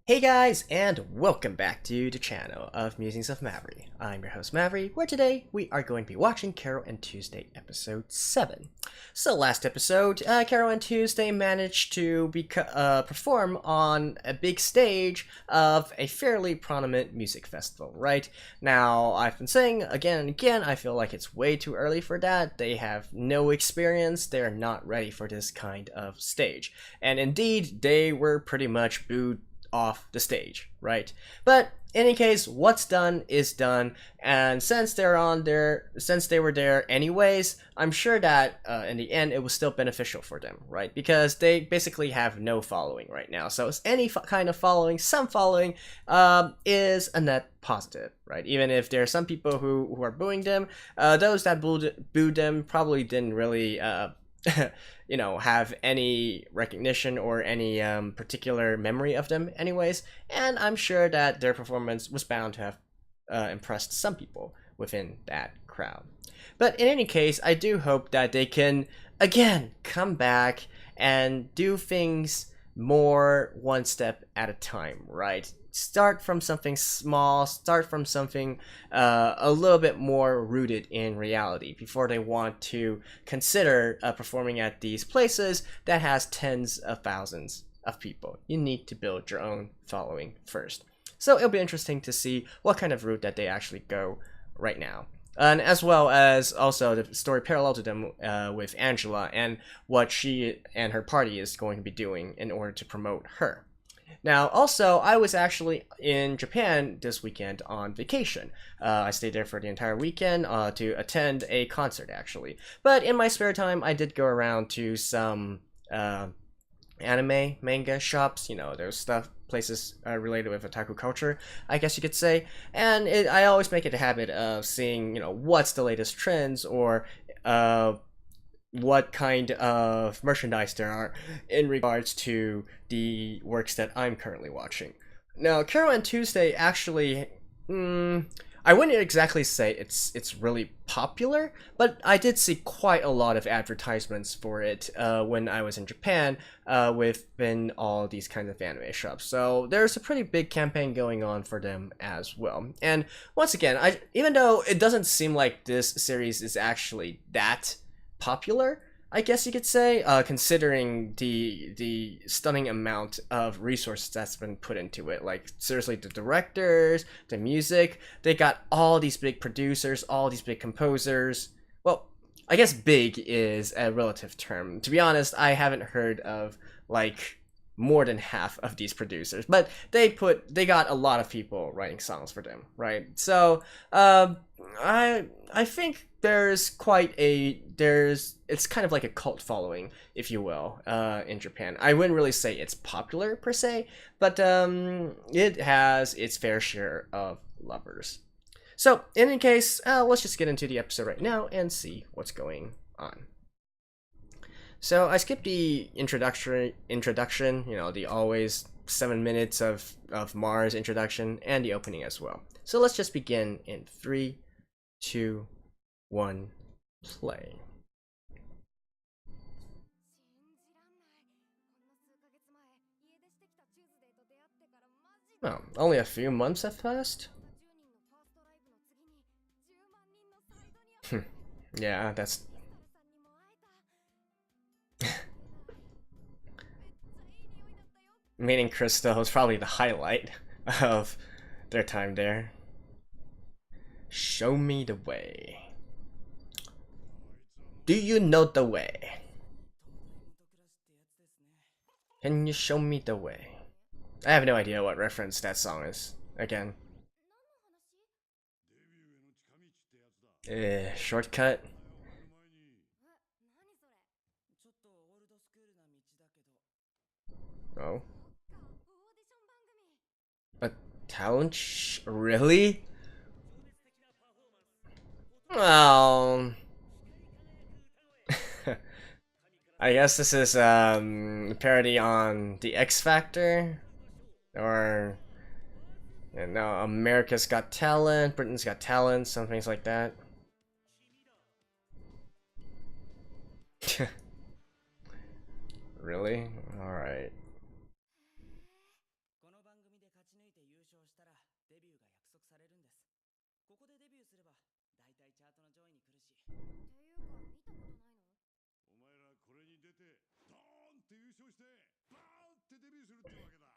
Hey guys, and welcome back to the channel of Musings of Maverick. I'm your host Maverick, where today we are going to be watching Carole and Tuesday episode 7. So last episode, Carole and Tuesday managed to perform on a big stage of a fairly prominent music festival, right? Now, I've been saying again and again, I feel like it's way too early for that. They have no experience, they're not ready for this kind of stage. And indeed, they were pretty much booed off the stage, right? But in any case, what's done is done, and since they were there anyways, I'm sure that in the end it was still beneficial for them, right? Because they basically have no following right now, so any kind of following, some following, is a net positive, right? Even if there are some people who are booing them, those that booed them probably didn't really have any recognition or any particular memory of them anyways, and I'm sure that their performance was bound to have impressed some people within that crowd. But in any case, I do hope that they can again come back and do things more one step at a time, right? Start from something small, start from something a little bit more rooted in reality before they want to consider performing at these places that has tens of thousands of people. You need to build your own following first. So it'll be interesting to see what kind of route that they actually go right now. And as well as also the story parallel to them with Angela and what she and her party is going to be doing in order to promote her. Now, also, I was actually in Japan this weekend on vacation. I stayed there for the entire weekend to attend a concert, actually. But in my spare time, I did go around to some anime, manga shops, those places related with otaku culture, I guess you could say. And I always make it a habit of seeing, what's the latest trends or what kind of merchandise there are in regards to the works that I'm currently watching. Now, Carole and Tuesday actually, I wouldn't exactly say it's really popular, but I did see quite a lot of advertisements for it when I was in Japan within all these kinds of anime shops. So there's a pretty big campaign going on for them as well. And once again, even though it doesn't seem like this series is actually that popular, I guess you could say, considering the stunning amount of resources that's been put into it. Like, seriously, the directors, the music, they got all these big producers, all these big composers. Well, I guess big is a relative term. To be honest, I haven't heard of, like, more than half of these producers, but they got a lot of people writing songs for them, right? So I think it's kind of like a cult following, if you will, in Japan. I wouldn't really say it's popular per se, but it has its fair share of lovers. So in any case, let's just get into the episode right now and see what's going on. So I skipped the introduction, the always 7 minutes of Mars introduction, and the opening as well. So let's just begin in 3, 2, 1, play. Oh, only a few months have passed? Yeah, that's... Meeting Crystal was probably the highlight of their time there. Show me the way. Do you know the way? Can you show me the way? I have no idea what reference that song is. Again. Shortcut? Oh. A talent really? Well, I guess this is a parody on the X Factor, or America's Got Talent, Britain's Got Talent, some things like that. Really? All right. 勝したらデビューが約束されるんです。ここでデビューすれば大体チャートの上位に来るし。っていうか見たことないの？お前らこれに出てドーンって優勝してバーンってデビューするってわけだ。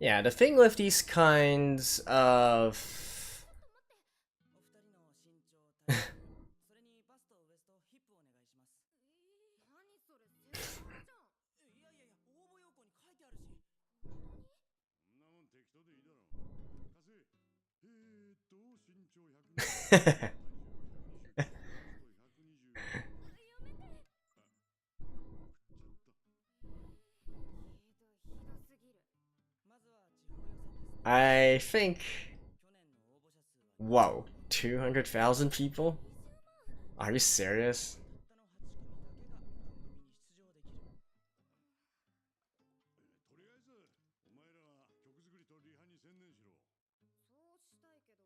Yeah, the thing with these kinds of お二人の身長、体重、それにバスト、ウエスト、ヒップお願いします。何それ、セミナーじゃん。いやいやいや、応募要項に書いてあるし。そんなもん適当でいいだろう。貸せ。身長120、体重120、バスト120。I think. Whoa, 200,000 people? Are you serious? とりあえずお前らは曲作りとリハに専念しろ。そうしたいけど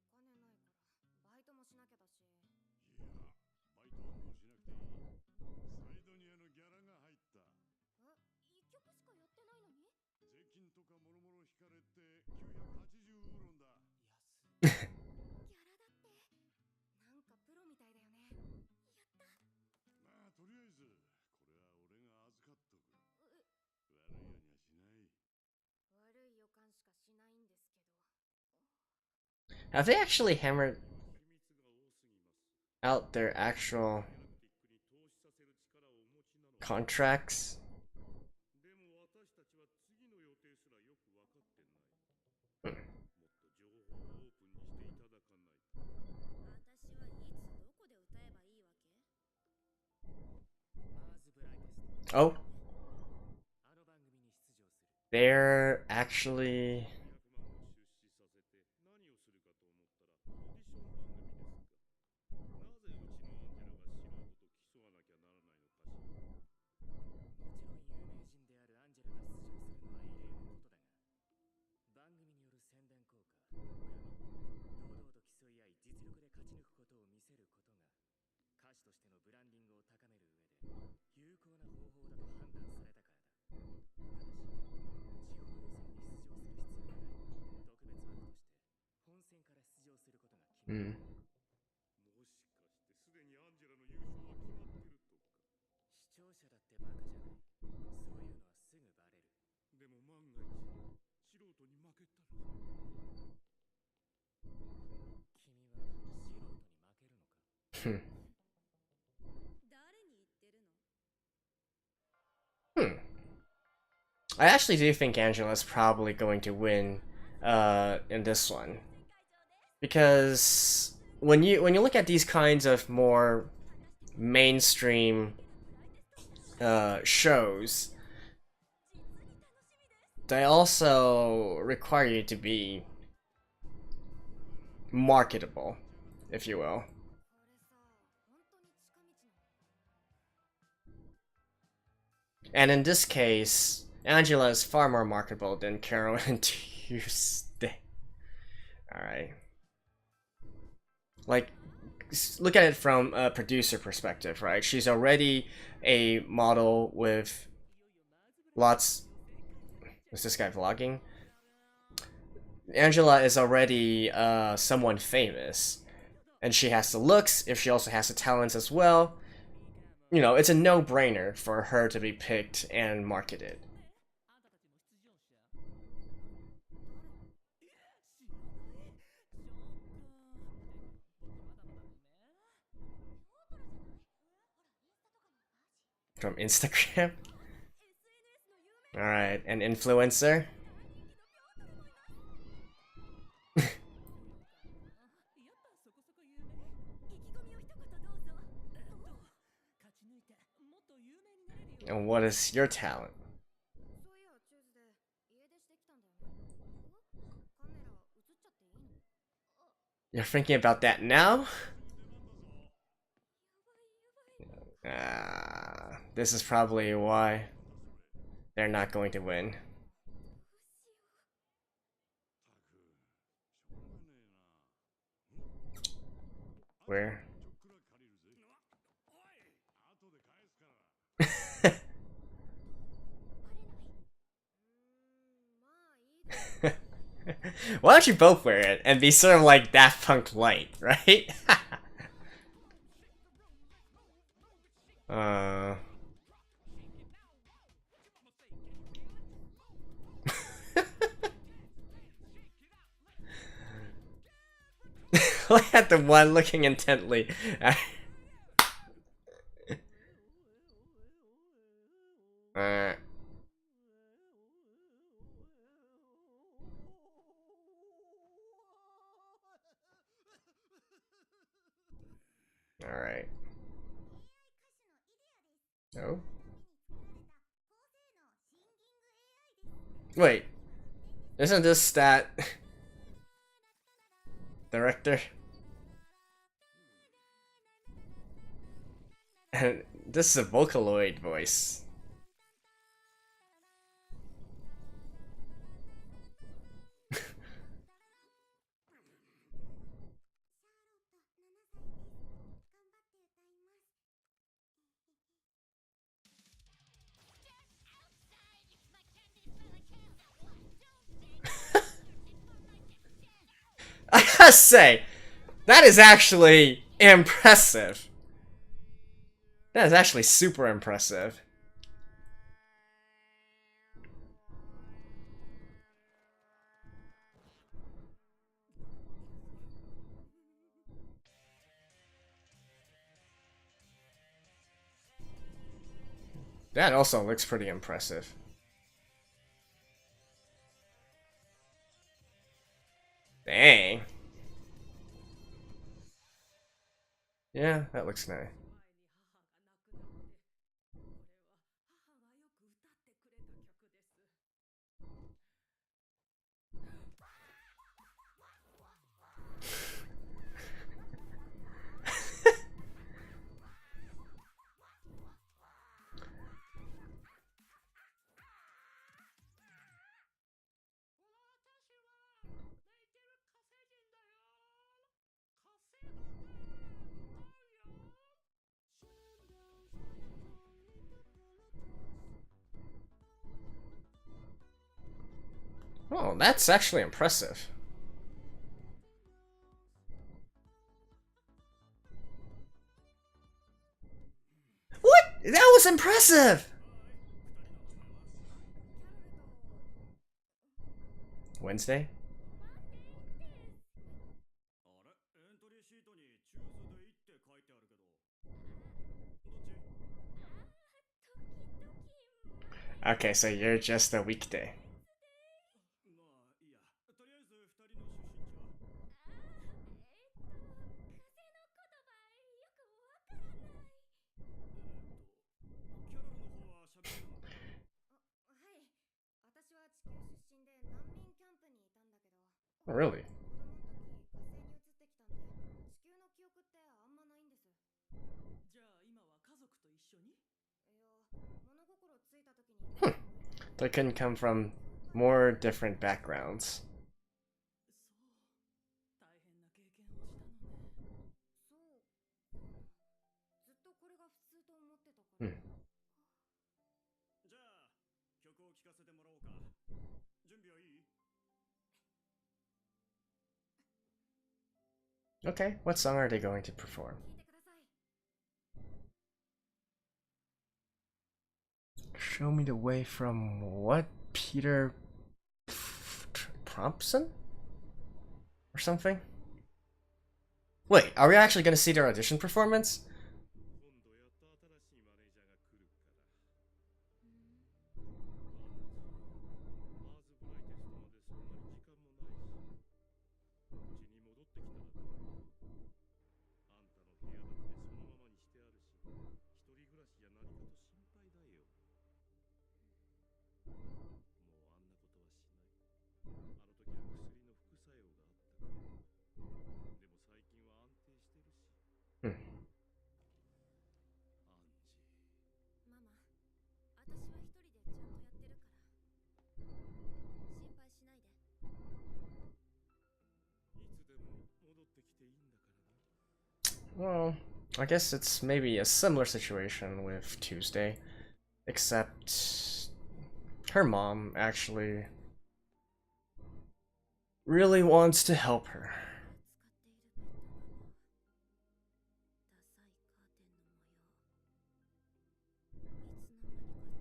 お金ないからバイトもしなきゃだし。いや、バイトはもうしなくていい。サイドにギャラが入った。一曲しかやってないのに？税金とかもろもろ引かれて980ウーロンだ。ギャラだって。なんかプロみたいだよね。やった。まあとりあえずこれは俺が預かっとく。悪いようにはしない。悪い予感しかしないんですけど。Have they actually hammered out their actual contracts? でも私たちは次の予定すらよく分かってない。もっと情報をオープンにしていただかないと。私はいつどこで歌えばいいわけ？マーズブライトスト。 Oh, they're actually 200万を出資させて何をするかと思ったらオーディション番組ですか。なぜうちのアンジェラが素人と競わなきゃならないのかしら。もちろん有名人であるアンジェラが出場するのは異例のことだが、番組による宣伝効果および堂々と競い合い実力で勝ち抜くことを見せることが歌手としてのブランディングを高める上で有効な方法だと判断されたからだ。ただし、地方予選に出場する必要がない特別枠として本戦から出場することが決まった。もしかしてすでにアンジェラの優勝は決まってるとか。視聴者だってバカじゃない。そういうのはすぐバレる。でも万が一素人に負けたら。君は素人に負けるのか？誰に言ってるの？ I actually do think Angela's probably going to win in this one. Because when you look at these kinds of more mainstream shows, they also require you to be marketable, if you will. And in this case, Angela is far more marketable than Carole and Tuesday. Alright. Like, look at it from a producer perspective, right? She's already a model with lots... Is this guy vlogging? Angela is already someone famous. And she has the looks, if she also has the talents as well. You know, it's a no-brainer for her to be picked and marketed. From Instagram? Alright, an influencer? And what is your talent? You're thinking about that now? This is probably why they're not going to win. Where? Why don't you both wear it and be sort of like Daft Punk light, right? Look at the one looking intently at Alright. No? Wait. Isn't this that director? And this is a Vocaloid voice. I gotta say, that is actually impressive. That is actually super impressive. That also looks pretty impressive. Dang. Yeah, that looks nice. Oh, that's actually impressive. What? That was impressive! Wednesday? あれエントリーシートにチューズデイって書いてあるけど。どっち Okay, so you're just a weekday. まあいいや。とりあえず二人の出身地はキャロルの方は喋れるのかな。はい。私は地球出身で難民キャンプにいたんだけど、 Oh, really? 子供の時火星に移ってきたんで、地球の記憶ってあんまないんです。じゃあ今は家族と一緒に？いや、物心ついた時に They can come from more different backgrounds. そう。大変な経験をしたのね。そうずっとこれが普通と思ってたから、じゃあ曲を聴かせてもらおうか。準備はいい？ Okay, what song are they going to perform? 聞いてください。 Show me the way from what? Peter Prompson? Or something? Wait, are we actually gonna see their audition performance? 今度やっと新しいマネージャーが来るから。マーズブライテストまでそんなに時間もないし、うちに戻ってきたらどう？あんたの部屋だってそのままにしてあるし、一人暮らしじゃ何かと心配だよ。もうあんなことはしない。あの時は薬の副作用があったから。でも最近は安定してるし。Hmm. アンジー。ママ、私は一人でちゃんとやってるから。心配しないで。いつでも戻ってきていいんだからな。 Well, I guess it's maybe a similar situation with Tuesday, except her mom actually really wants to help her. 使っているペットかな。ダサ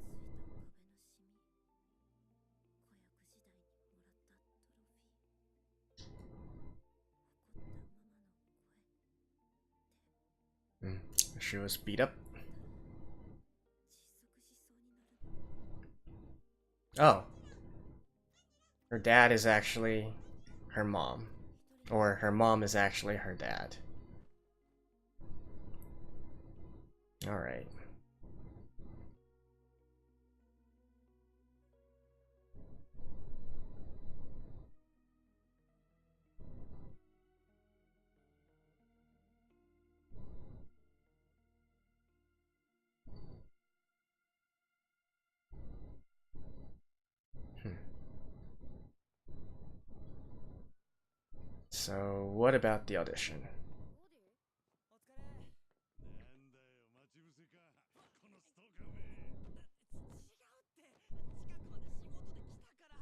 いカーテンの模様。いつの間にかついた壁のシミ。子役時代にもらったトロフィー。She was beat up. 窒息しそうになる。 Oh. Her dad is actually her mom. Or her mom is actually her dad. Alright. So, what about the audition? なんだよ、待ち伏せか。このストーカーめ。違うって近くまで仕事で来たから。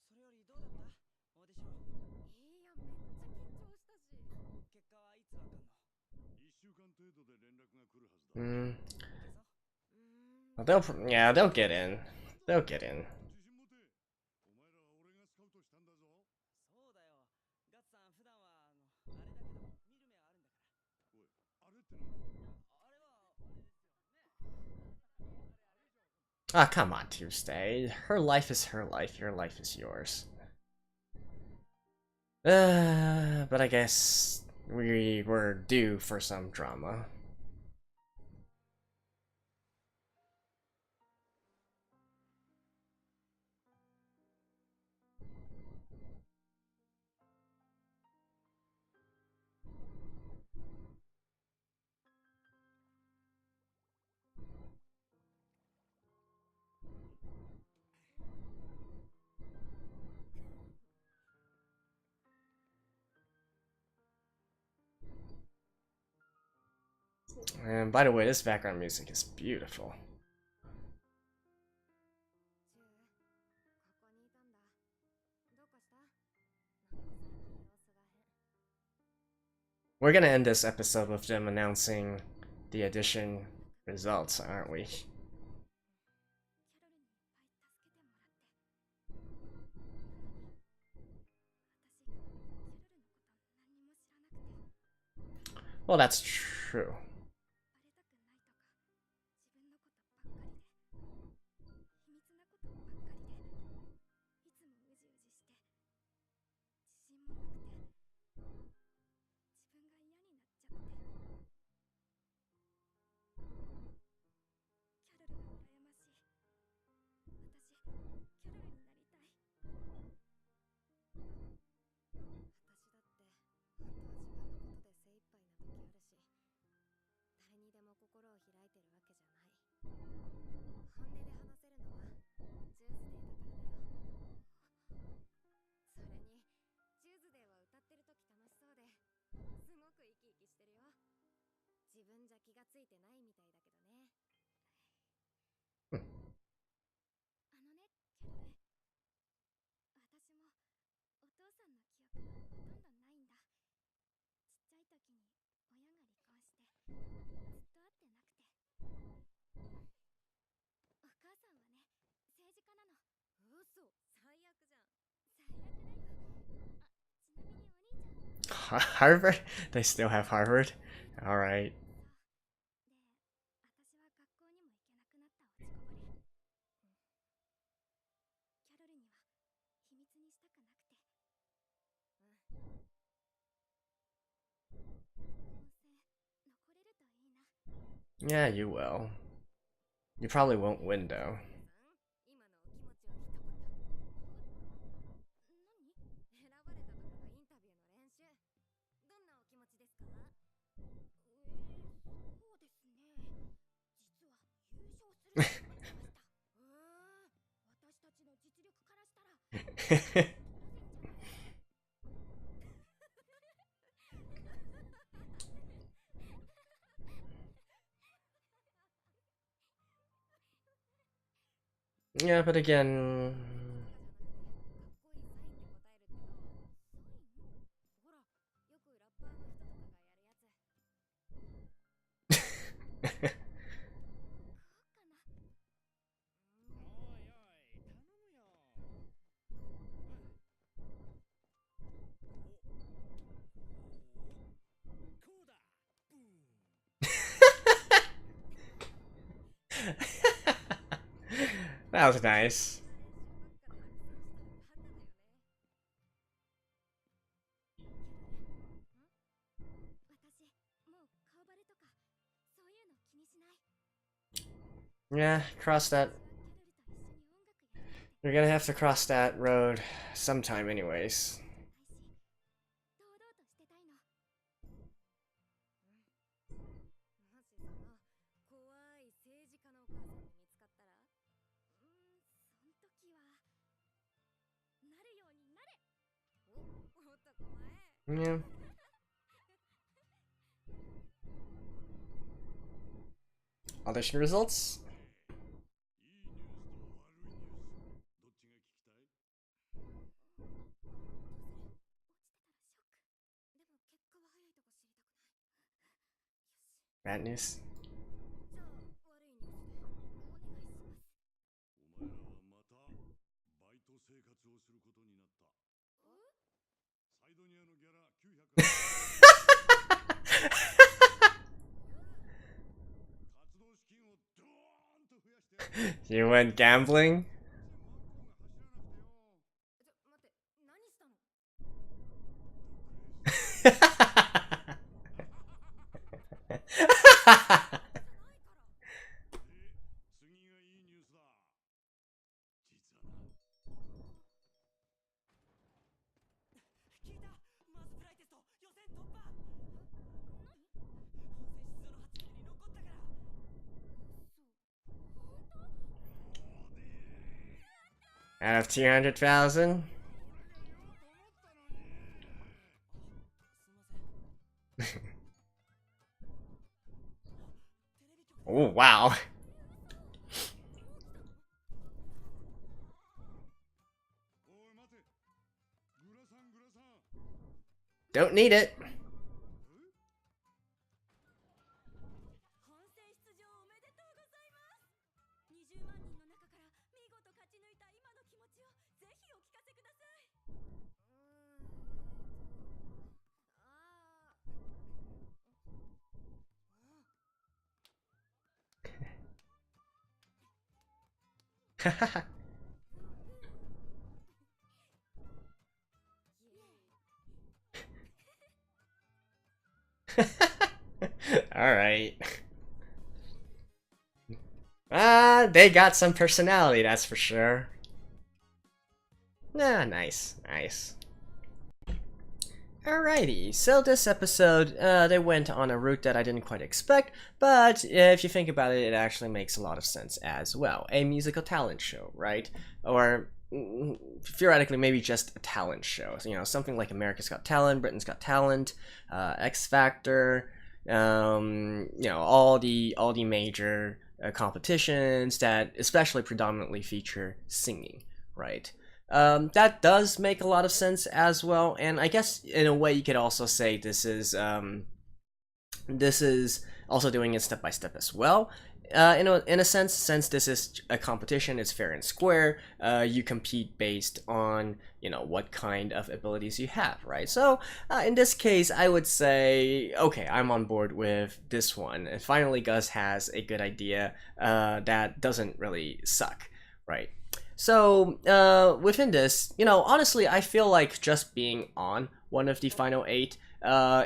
それよりどうだったオーディション。いや、めっちゃ緊張したし。結果はいつわかんの？ 1週間程度で連絡が来るはずだ。Well, they'll get in. They'll get in. 自信持て。お前らは俺がスカウトしたんだぞ。そうだよ。ガッツさん普段はあれだけど見る目はあるんだから。おい、あれってなんだ。あれはあれですよね。 Ah, come on, Tuesday. Her life is her life. Your life is yours. But I guess we were due for some drama. And by the way, this background music is beautiful. チュー、ここにいたんだ。どうかした？なんか最近様子が変。 We're gonna end this episode with them announcing the audition results, aren't we? キャロルにいっぱい助けてもらって。私、キャロルのこと何にも知らなくて。 Well, that's true. バレたくないとか、自分のことばっかりで、秘密なことばっかりで、いつもうじうじして、自信もなくて、自分が嫌になっちゃって。キャロルが羨ましい。私、キャロルになりたい。私だって、本当は自分のことで精一杯な時あるし、誰にでも心を開いてるわけじゃない。本音で話せるのはチューズデーだからだよ。それにチューズデーは歌ってる時楽しそうですごく生き生きしてるよ。自分じゃ気がついてないみたいだけどね。あのね、キャロル。私もお父さんの記憶がほとんどないんだ。ちっちゃい時に親が離婚してずっと会ってなくて。お母さんはね、政治家なの。嘘、最悪じゃん。最悪だよ。あ、ちなみにお兄ちゃん。 Harvard? They still have Harvard? Alright. で、私は学校にも行けなくなった落ちこぼれ。キャロルには秘密にしたくなくて。温泉残れるといいな。 Yeah, you will. You probably won't win, though. 今のお気持ちを一言。何？選ばれたとかがインタビューの練習。どんなお気持ちですか？そうですね。実は優勝すると思ってました。私たちの実力からしたら。Yeah, but again, That was nice. 私もう顔バレとかそういうの気にしない。 Yeah, cross that. キャロルと一緒に音楽やりたい You're gonna have to cross that road sometime, anyways. 堂々としてたいの。もしその怖い政治家のお母さんに見つかったら、そん時はなるようになれ。お、男前。 Yeah. Audition results. いいニュースと悪いニュースどっちが聞きたい？ Bad news. じゃあ悪いニュースでお願いします。お前らはまたバイト生活をすることになった。サイドニアのギャラ900。活動資金をドーンと増やしてやる。 You went gambling? ワンコが走らなくてよ。待って、何したの？ 次がいいニュースだ。実はな。聞いた。マーズプライテスト予選突破。本戦出場の8組に残ったから。 Out of 200,000? すいません。 Oh, wow. おい待て。グラサングラサン。 Don't need it. 本戦出場おめでとうございます。20万人の中から見事勝ち抜いた今の気持ちをぜひお聞かせください。Alright. They got some personality, that's for sure. Nah, nice, nice. Alrighty, so this episode, they went on a route that I didn't quite expect, but if you think about it, it actually makes a lot of sense as well. A musical talent show, right? Or theoretically, maybe just a talent show. You know, something like America's Got Talent, Britain's Got Talent, X Factor, you know, all the major competitions that especially predominantly feature singing, right? That does make a lot of sense as well, and I guess in a way you could also say this is also doing it step by step as well. In a sense, since this is a competition, it's fair and square. You compete based on, you know, what kind of abilities you have, right? So in this case, I would say, okay, I'm on board with this one. And finally, Gus has a good idea that doesn't really suck, right? So within this, you know, honestly, I feel like just being on one of the final 8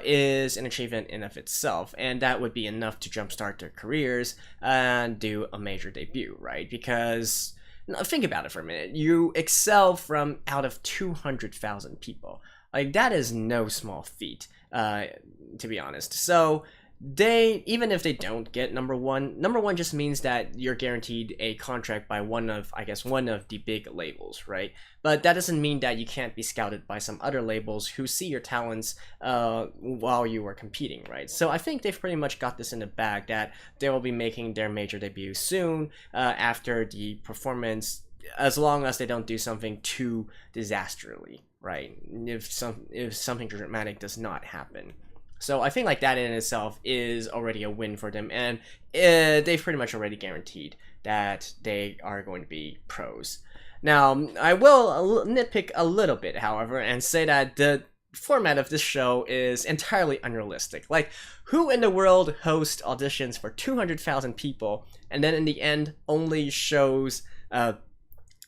is an achievement in of itself, and that would be enough to jumpstart their careers and do a major debut, right? Because think about it for a minute. You excel from out of 200,000 people. Like, that is no small feat, to be honest. So they, even if they don't get number one just means that you're guaranteed a contract by one of the big labels, right? But that doesn't mean that you can't be scouted by some other labels who see your talents while you are competing, right? So I think they've pretty much got this in the bag that they will be making their major debut soon after the performance, as long as they don't do something too disastrously, right? If something dramatic does not happen. So I think like that in itself is already a win for them, and they've pretty much already guaranteed that they are going to be pros. Now, I will nitpick a little bit, however, and say that the format of this show is entirely unrealistic. Like, who in the world hosts auditions for 200,000 people and then in the end only shows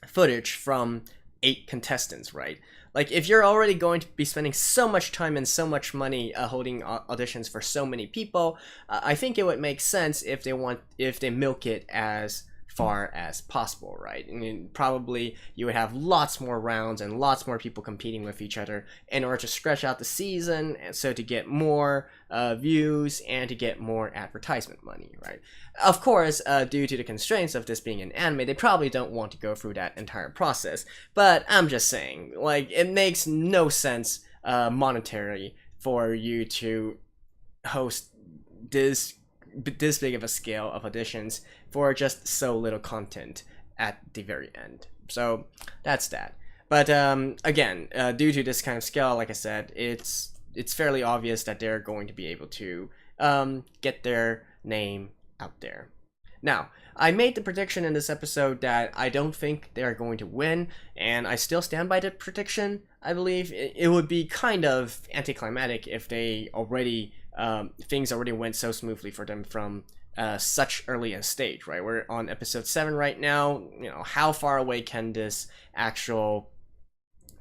footage from 8 contestants, right? Like, if you're already going to be spending so much time and so much money holding auditions for so many people, I think it would make sense if they milk it as far as possible, right? I mean, probably you would have lots more rounds and lots more people competing with each other in order to stretch out the season, and so to get more views and to get more advertisement money, right? Of course, due to the constraints of this being an anime, they probably don't want to go through that entire process, but I'm just saying, like, it makes no sense monetarily for you to host this big of a scale of auditions for just so little content at the very end. So that's that. But again, due to this kind of scale, like I said, it's fairly obvious that they're going to be able to get their name out there. Now, I made the prediction in this episode that I don't think they're going to win, and I still stand by the prediction. I believe it would be kind of anticlimactic if they already things already went so smoothly for them from such early a stage, right? We're on episode 7 right now. You know, how far away can this actual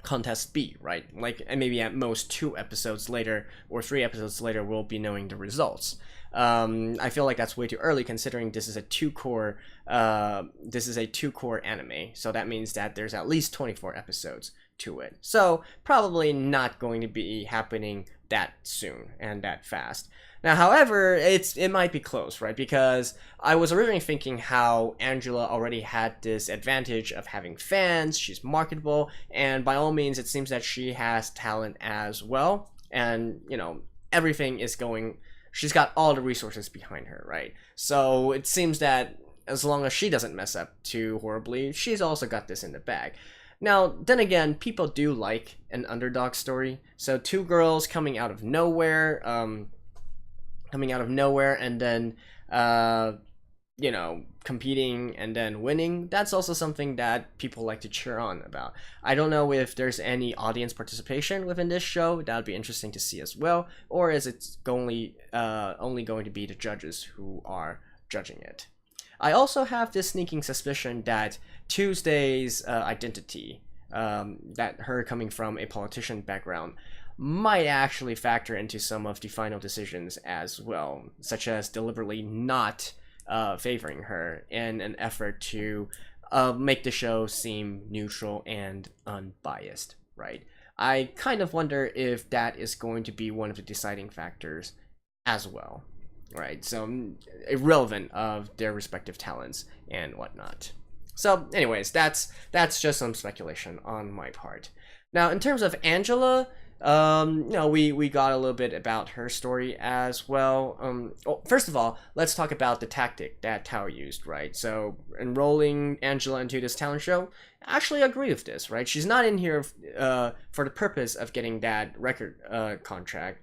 contest be, right? Like, and maybe at most 2 episodes later or 3 episodes later, we'll be knowing the results. I feel like that's way too early, considering this is a 2-core anime, so that means that there's at least 24 episodes to it. So probably not going to be happening that soon and that fast. Now, however, it might be close, right? Because I was originally thinking how Angela already had this advantage of having fans, she's marketable, and by all means, it seems that she has talent as well. And, you know, everything is going, she's got all the resources behind her, right? So it seems that as long as she doesn't mess up too horribly, she's also got this in the bag. Now, then again, people do like an underdog story. So 2 girls coming out of nowhere, and then, you know, competing and then winning. That's also something that people like to cheer on about. I don't know if there's any audience participation within this show. That would be interesting to see as well. Or is it only going to be the judges who are judging it? I also have this sneaking suspicion that Tuesday's identity, that her coming from a politician background, might actually factor into some of the final decisions as well, such as deliberately not favoring her in an effort to make the show seem neutral and unbiased, right? I kind of wonder if that is going to be one of the deciding factors as well. Right, so irrelevant of their respective talents and whatnot. So anyways, that's just some speculation on my part. Now, in terms of Angela, you know, we got a little bit about her story as well. Well, first of all, let's talk about the tactic that Tao used, right? So enrolling Angela into this talent show, I actually agree with this, right? She's not in here for the purpose of getting that record contract,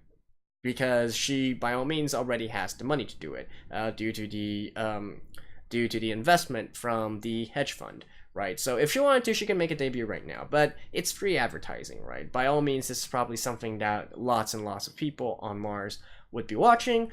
because she, by all means, already has the money to do it, due to the investment from the hedge fund, right? So if she wanted to, she can make a debut right now, but it's free advertising, right? By all means, this is probably something that lots and lots of people on Mars would be watching.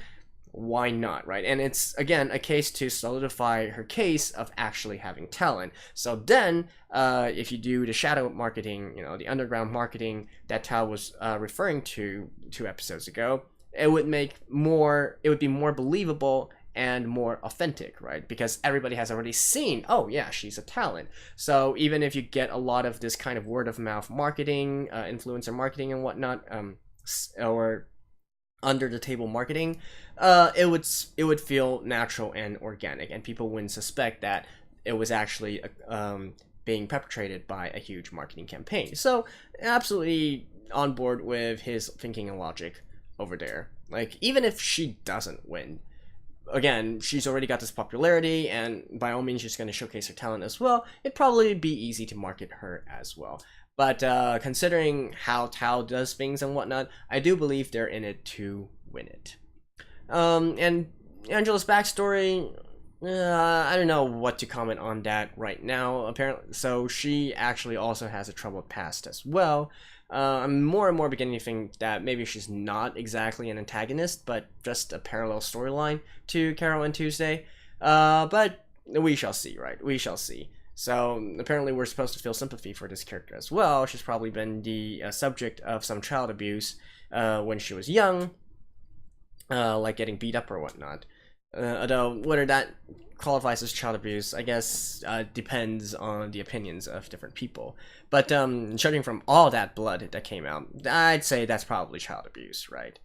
Why not, right? And it's, again, a case to solidify her case of actually having talent. So then, if you do the shadow marketing, you know, the underground marketing that Tao was referring to 2 episodes ago, it would be more believable and more authentic, right? Because everybody has already seen, oh yeah, she's a talent. So even if you get a lot of this kind of word of mouth marketing, influencer marketing and whatnot, or under the table marketing, it would feel natural and organic, and people wouldn't suspect that it was actually being perpetrated by a huge marketing campaign. So absolutely on board with his thinking and logic over there. Like, even if she doesn't win, again, she's already got this popularity, and by all means she's going to showcase her talent as well. It'd probably be easy to market her as well. But considering how Tao does things and whatnot, I do believe they're in it to win it. And Angela's backstory, I don't know what to comment on that right now. Apparently, so she actually also has a troubled past as well. I'm more and more beginning to think that maybe she's not exactly an antagonist, but just a parallel storyline to Carole and Tuesday. But we shall see, right? We shall see. So apparently we're supposed to feel sympathy for this character as well. She's probably been the subject of some child abuse when she was young, like getting beat up or whatnot. Although whether that qualifies as child abuse, I guess depends on the opinions of different people. But judging from all that blood that came out, I'd say that's probably child abuse, right?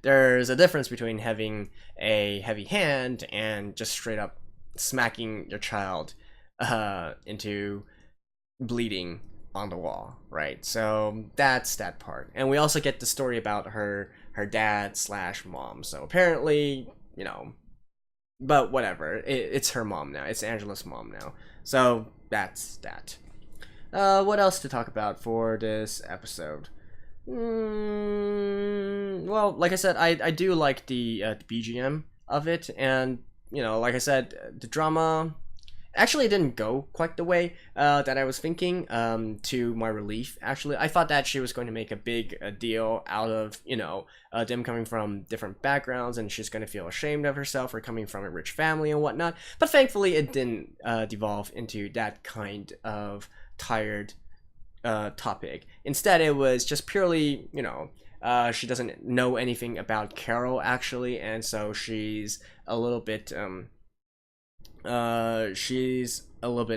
There's a difference between having a heavy hand and just straight up smacking your child into bleeding on the wall, right? So that's that part. And we also get the story about her dad / mom. So apparently, you know, but whatever, it's her mom now. It's Angela's mom now. So that's that. What else to talk about for this episode? Well, like I said, I do like the BGM of it, and you know, like I said, the drama actually didn't go quite the way that I was thinking. To my relief, actually, I thought that she was going to make a big deal out of, you know, them coming from different backgrounds, and she's going to feel ashamed of herself for coming from a rich family and whatnot. But thankfully, it didn't devolve into that kind of tired topic. Instead, it was just purely, you know, she doesn't know anything about Carole actually, and so she's a little bit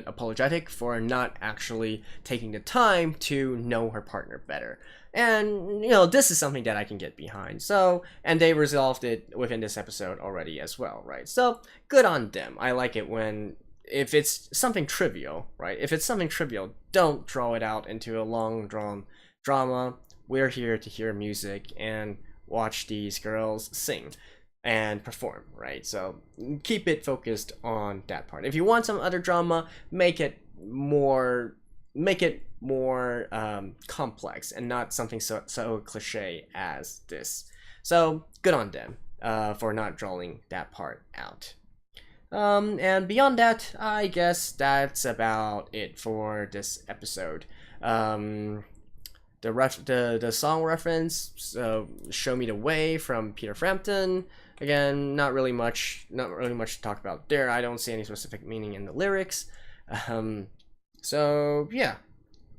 apologetic for not actually taking the time to know her partner better. And you know, this is something that I can get behind. So, and they resolved it within this episode already as well, right? So good on them. I like it when, if it's something trivial, right? If it's something trivial, don't draw it out into a long drawn drama. We're here to hear music and watch these girls sing and perform, right? So keep it focused on that part. If you want some other drama, make it more complex and not something so cliche as this. So good on them for not drawing that part out. And beyond that, I guess that's about it for this episode. The song reference, "Show Me the Way" from Peter Frampton. Again, not really much to talk about there. I don't see any specific meaning in the lyrics. So yeah.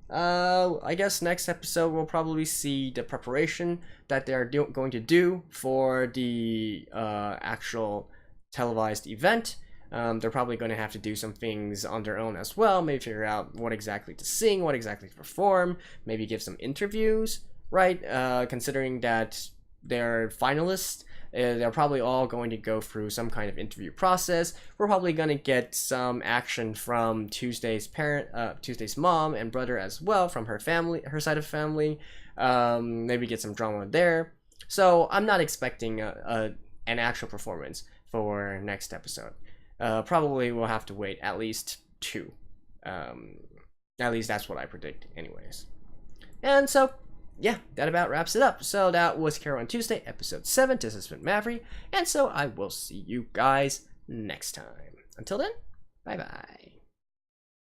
I guess next episode we'll probably see the preparation that they're going to do for the actual televised event. They're probably going to have to do some things on their own as well. Maybe figure out what exactly to sing, what exactly to perform. Maybe give some interviews, right? Considering that they're finalists, they're probably all going to go through some kind of interview process. We're probably going to get some action from Tuesday's mom and brother as well, from her side of family. Maybe get some drama there. So I'm not expecting an actual performance for next episode. Probably we'll have to wait at least 2. At least that's what I predict anyways. And so, yeah, that about wraps it up. So that was Carole and Tuesday, episode 7. This has been Maverick, and so I will see you guys next time. Until then, bye-bye.